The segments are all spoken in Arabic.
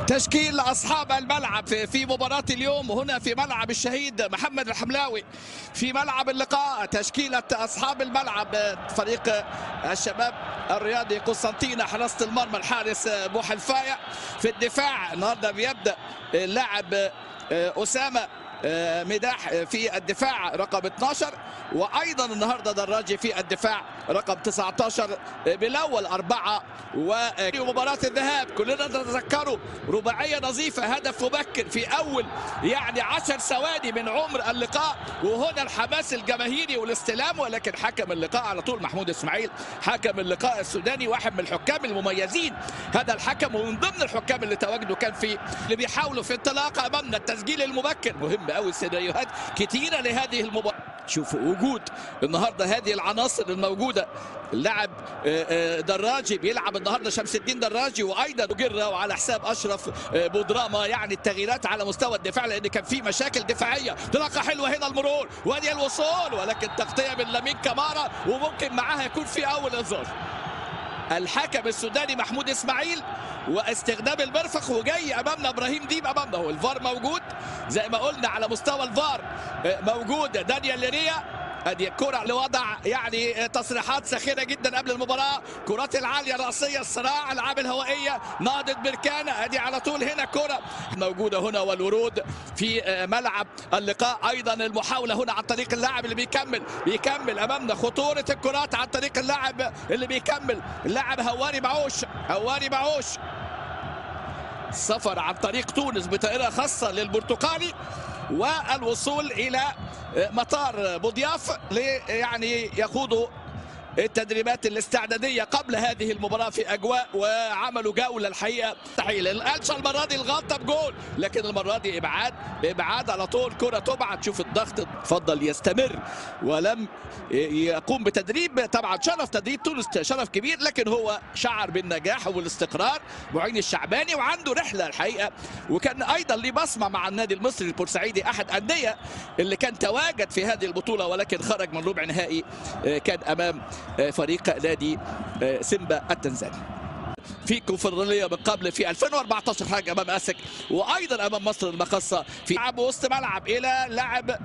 تشكيل أصحاب الملعب في مباراة اليوم هنا في ملعب الشهيد محمد الحملاوي في ملعب اللقاء. تشكيلة أصحاب الملعب: فريق الشباب الرياضي قسنطينة حراسة المرمى الحارس بوحلفاية. في الدفاع النهارده بيبدأ اللاعب أسامة مداح في الدفاع رقم 12، وايضا النهارده دراجي في الدفاع رقم 19 بالاول 4. ومباراه الذهاب كلنا نتذكره رباعيه نظيفه، هدف مبكر في اول 10 ثواني من عمر اللقاء، وهنا الحماس الجماهيري والاستلام. ولكن حكم اللقاء على طول محمود اسماعيل، حكم اللقاء السوداني، واحد من الحكام المميزين. هذا الحكم ومن ضمن الحكام اللي تواجدوا كان في اللي بيحاولوا في انطلاقه امامنا التسجيل المبكر. مهم قوي، سيناريوهات كتيره لهذه المباراه. شوفوا وجود النهارده هذه العناصر الموجوده. اللاعب دراجي بيلعب النهارده، شمس الدين دراجي، وايضا جرة، وعلى حساب اشرف بودراما. التغييرات على مستوى الدفاع لان كان في مشاكل دفاعيه. انطلاقه حلوه هنا، المرور وادي الوصول، ولكن تغطيه من لامين كمارا، وممكن معاها يكون في اول انذار. الحكم السوداني محمود اسماعيل واستخدام المرفق، وجاي امامنا ابراهيم ديب. امامنا هو الفار موجود زي ما قلنا، على مستوى الفار موجود دانيال ليريا. ادي الكرة لوضع تصريحات ساخنة جدا قبل المباراة. كرات العالية رأسية، الصراع، العاب الهوائية، نهضة بركانة. ادي على طول هنا كرة موجودة هنا، والورود في ملعب اللقاء. ايضا المحاولة هنا عن طريق اللاعب اللي بيكمل امامنا. خطورة الكرات عن طريق اللاعب اللي بيكمل، اللاعب هواري بعوش. سفر عن طريق تونس بطائرة خاصة للبرتقالي، والوصول إلى مطار بوضياف يخوضوا التدريبات الاستعدادية قبل هذه المباراة في أجواء، وعملوا جولة الحقيقة مستحيل. القلشة المرة دي الغلطة بجول، لكن المرة دي إبعاد على طول، كرة تبعد. شوف الضغط، فضل يستمر ولم يقوم بتدريب. طبعا شرف تدريب تونس شرف كبير، لكن هو شعر بالنجاح والاستقرار. معين الشعباني وعنده رحلة الحقيقة، وكان أيضا ليه بصمة مع النادي المصري البورسعيدي، أحد أندية اللي كان تواجد في هذه البطولة، ولكن خرج من ربع نهائي. كان أمام فريق نادي سيمبا التنزاني في كونفدرالية من قبل في 2014، حاجة امام اسك، وايضا امام مصر المقصة. في لعب وسط ملعب الى لاعب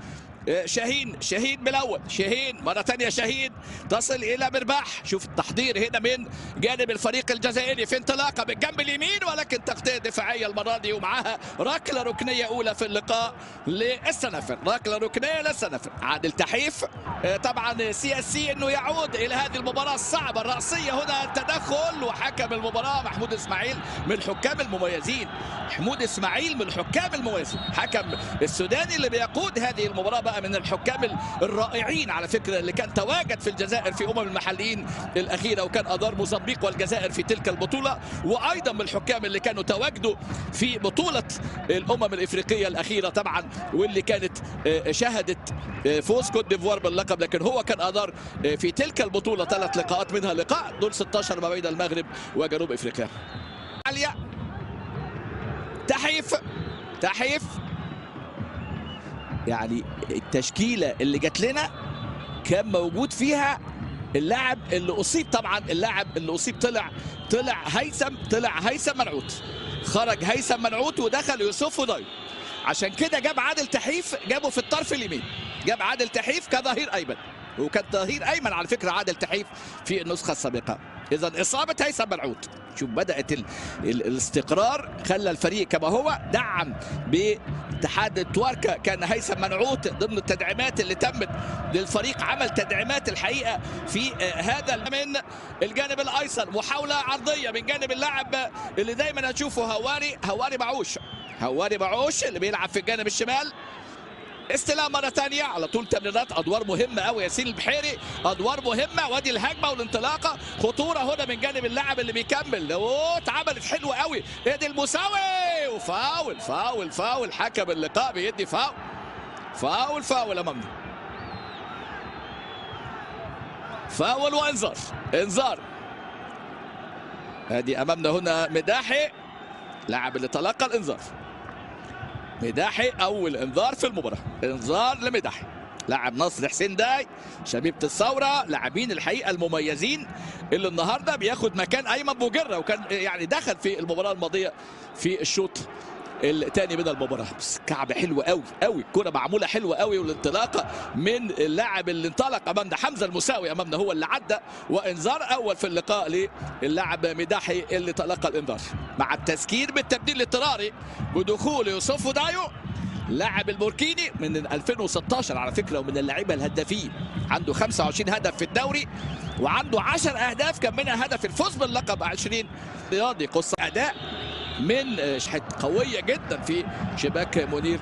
شاهين بالاول، شاهين مره ثانيه، شاهين تصل الى مرباح. شوف التحضير هنا من جانب الفريق الجزائري في انطلاقه بالجنب اليمين، ولكن تغطيه دفاعيه المره دي، ومعاها ركله ركنيه اولى في اللقاء للسنافر. ركله ركنيه للسنافر. عادل تحيف طبعا سي انه يعود الى هذه المباراه الصعبه الراسيه. هنا التدخل، وحكم المباراه محمود اسماعيل من الحكام المميزين. محمود اسماعيل من الحكام المميزين، حكم السوداني اللي بيقود هذه المباراه، بقى من الحكام الرائعين على فكره، اللي كان تواجد في الجزائر في المحليين الاخيره، وكان ادار موزمبيق والجزائر في تلك البطوله، وايضا من الحكام اللي كانوا تواجدوا في بطوله الافريقيه الاخيره طبعا، واللي كانت شهدت فوز كوت ديفوار باللقب. لكن هو كان ادار في تلك البطوله 3 لقاءات، منها لقاء دور 16 ما بين المغرب وجنوب افريقيا. عاليه تحيف التشكيله اللي جات لنا كان موجود فيها اللاعب اللي اصيب. طبعا اللاعب اللي اصيب طلع هيثم منعوت، خرج هيثم منعوت ودخل يوسف ضي. عشان كده جاب عادل تحيف، جابه في الطرف اليمين، جاب عادل تحيف كظهير ايمن، وكان ظهير ايمن على فكره عادل تحيف في النسخه السابقه. اذا اصابه هيثم منعوت. شوف بدات الاستقرار، خلى الفريق كما هو، دعم باتحاد تواركا. كان هيثم منعوت ضمن التدعيمات اللي تمت للفريق، عمل تدعيمات الحقيقه في هذا. من الجانب الايسر محاوله عرضيه من جانب اللاعب اللي دايما اشوفه هواري بعوش اللي بيلعب في الجانب الشمال. استلام مره ثانيه على طول، تمريرات، ادوار مهمه قوي ياسين البحيري، ادوار مهمه. وادي الهجمه والانطلاقه، خطوره هنا من جانب اللاعب اللي بيكمل، اتعملت حلوه قوي. ادي المساوي، وفاول حكم اللقاء بيدي فاول امامنا، فاول وانذار. ادي امامنا هنا مداحي، لاعب اللي تلقى الانذار. مداحي اول انذار في المباراه، انذار لمداحي. لاعب نصر حسين داي، شبيبه الثوره، لاعبين الحقيقه المميزين اللي النهارده بياخد مكان ايمن بوجره، وكان يعني دخل في المباراه الماضيه في الشوط الثاني من المباراه. بس كعب حلو قوي قوي، الكره معموله حلوه قوي، والانطلاقه من اللاعب اللي انطلق امامنا حمزه المساوي امامنا هو اللي عدى، وانذار اول في اللقاء للاعب مداحي اللي تلقى الانذار، مع التذكير بالتبديل الاضطراري بدخول يوسف دايو لاعب البوركيني من 2016 على فكره، ومن اللاعبين الهدافين، عنده 25 هدف في الدوري وعنده 10 اهداف، كان منها هدف الفوز باللقب 20 رياضي. قصه اداء من شحات قويه جدا في شباك منير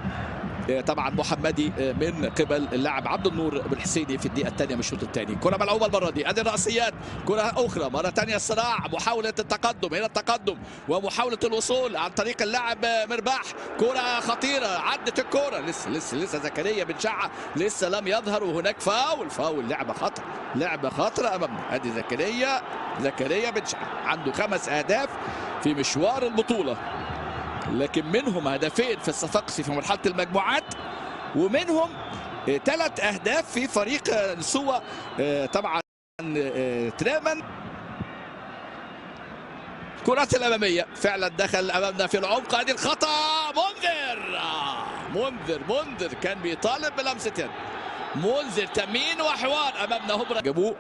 طبعا محمدي من قبل اللاعب عبد النور بالحسيني في الدقيقه الثانيه من الشوط الثاني. كره ملعوبه المره دي، ادي الراسيات، كره اخرى مره ثانيه، الصراع، محاوله التقدم، هنا التقدم ومحاوله الوصول عن طريق اللاعب مرباح، كره خطيره، عدت الكره، لسه زكريا بن شعه لسه لم يظهر، وهناك فاول، لعبه خطر، لعبه خطره امامنا. ادي زكريا بن شعه عنده 5 اهداف في مشوار البطوله، لكن منهم هدفين في الصفاقسي في مرحله المجموعات، ومنهم 3 اهداف في فريق سوا طبعا تريمان. كرات الاماميه فعلا دخل امامنا في العمق، ادي الخطا، منذر كان بيطالب بلمسه يد، منذر تمين وحوار امامنا هبره جابوه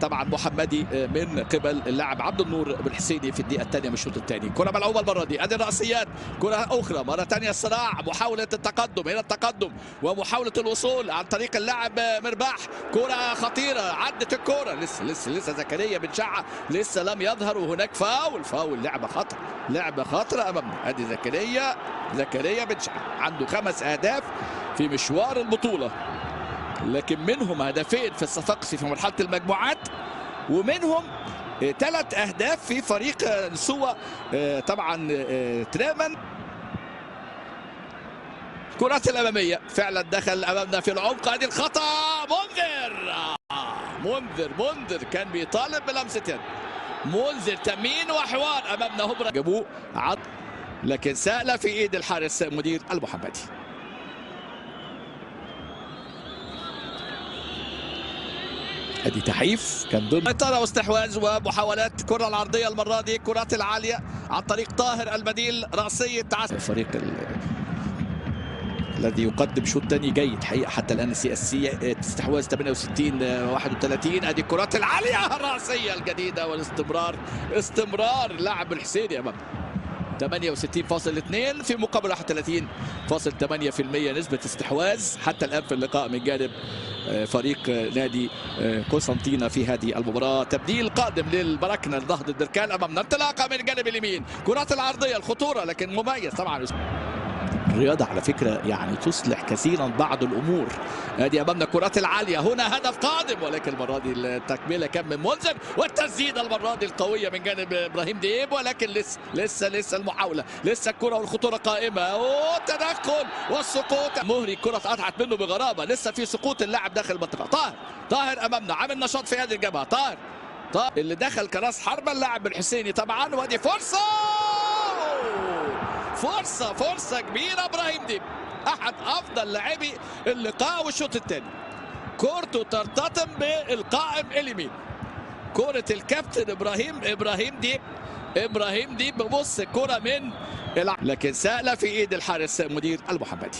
طبعا محمدي من قبل اللاعب عبد النور بالحسيني في الدقيقه الثانيه من الشوط الثاني. كره ملعوبه المره دي، ادي الراسيات، كره اخرى مره ثانيه، الصراع، محاوله التقدم، هنا التقدم ومحاوله الوصول عن طريق اللاعب مرباح، كره خطيره، عدت الكره، لسه زكريا بن شعه لسه لم يظهر، وهناك فاول، لعبه خطره امامنا. ادي زكريا بن شعه عنده 5 اهداف في مشوار البطوله، لكن منهم هدفين في الصفاقسي في مرحله المجموعات، ومنهم 3 اهداف في فريق سوا طبعا تريمان. كرات الاماميه فعلا دخل امامنا في العمق، ادي الخطا، منذر كان بيطالب بلمسه يد، منذر تمين وحوار امامنا هبره جابوه لكن سأل في ايد الحارس مدير المحمدي. ادي تحيف كان ضمن سيطره واستحواذ ومحاولات. كره العرضيه المره دي، الكرات العاليه عن طريق طاهر البديل، راسيه الفريق الذي يقدم شوط ثاني جيد حقيقه حتى الان. السي استحواذ 68-31. ادي الكرات العاليه الراسيه الجديده استمرار لاعب الحسيني امام 68.2 في مقابل 31.8% نسبة استحواذ حتى الآن في اللقاء من جانب فريق نادي قسنطينة في هذه المباراة. تبديل قادم للبراكنة لنهضة البركان أمامنا، انطلاقة من الجانب اليمين، كرات العرضية، الخطورة، لكن مميز طبعا. الرياضة على فكرة يعني تصلح كثيرا بعض الأمور. ادي أمامنا الكرات العالية، هنا هدف قادم، ولكن المرة دي التكملة كان من منذر، والتسديدة المرة دي القوية من جانب إبراهيم ديب، ولكن لسه المحاولة، لسه الكرة والخطورة قائمة، والتدخل والسقوط. مهري الكرة اتقطعت منه بغرابة، لسه في سقوط اللاعب داخل المنطقة. طاهر أمامنا عامل نشاط في هذه الجبهة، طاهر اللي دخل كراس حربة اللاعب الحسيني طبعا، وادي فرصة كبيرة. إبراهيم ديب أحد أفضل لاعبي اللقاء والشوط الثاني، كورته ترتطم بالقائم اليمين، كرة الكابتن إبراهيم ديب ببص كرة من لكن سأل في إيد الحارس مدير المحمدي.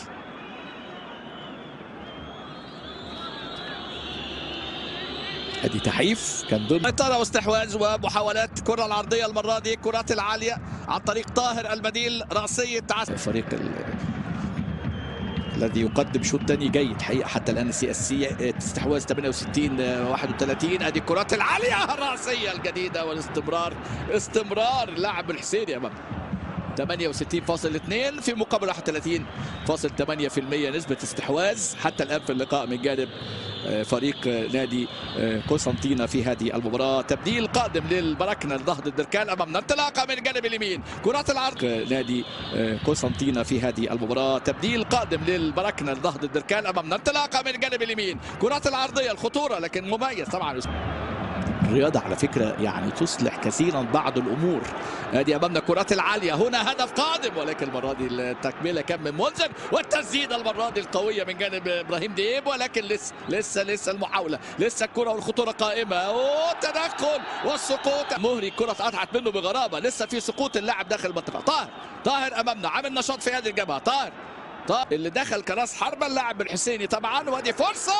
ادي تحيف كان ضمن سيطره واستحواذ ومحاولات. كره العرضيه المره دي، الكرات العاليه عن طريق طاهر البديل، راسيه الفريق الذي يقدم شوط ثاني جيد حقيقه حتى الان. السي استحواذ 68-31. ادي الكرات العاليه الراسيه الجديده استمرار لاعب الحسيني امام 68.2 في مقابل 31.8% نسبة استحواذ حتى الآن في اللقاء من جانب فريق نادي قسنطينة في هذه المباراة. تبديل قادم للبراكنة لنهضة البركان أمامنا، انطلاقة من الجانب اليمين، كرات العرض نادي قسنطينة في هذه المباراة. تبديل قادم للبراكنة لنهضة البركان أمامنا، انطلاقة من الجانب اليمين، كرات العرضية، الخطورة، لكن مميز طبعا. الرياضة على فكرة يعني تصلح كثيرا بعض الأمور. ادي أمامنا الكرات العالية، هنا هدف قادم، ولكن المرة دي التكملة كان من منذر، والتسديدة المرة دي القوية من جانب إبراهيم دياب، ولكن لسه المحاولة، لسه الكرة والخطورة قائمة، والتدخل والسقوط مهري. الكرة اتقطعت منه بغرابة، لسه في سقوط اللاعب داخل المنطقة. طاهر أمامنا عامل نشاط في هذه الجبهة. طاهر اللي دخل كراس حربة اللاعب الحسيني طبعا، وادي فرصة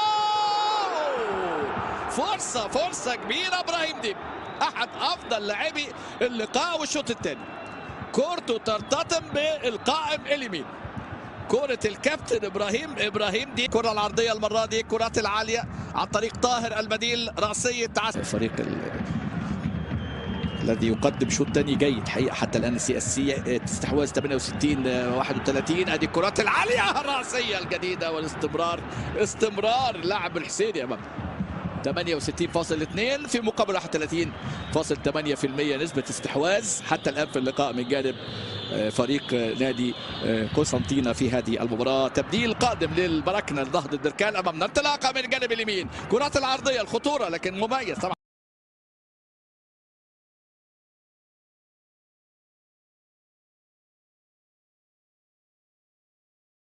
كبيرة. ابراهيم دياب احد افضل لاعبي اللقاء والشوط الثاني، كورته ترتطم بالقائم اليمين، كرة الكابتن ابراهيم دي الكرة العرضية المرة دي، الكرات العالية عن طريق طاهر المديل، رأسية الفريق الذي يقدم شوط ثاني جيد حقيقة حتى الآن. CSC استحواذ 68-31. ادي الكرات العالية الرأسية الجديدة استمرار اللاعب الحسيني امام 68.2 في مقابل 31.8% نسبة استحواذ حتى الآن في اللقاء من جانب فريق نادي قسنطينة في هذه المباراة. تبديل قادم للبركنة لنهضة بركان أمامنا، انطلاقة من الجانب اليمين، كرات العرضية الخطورة لكن مميز طبعا.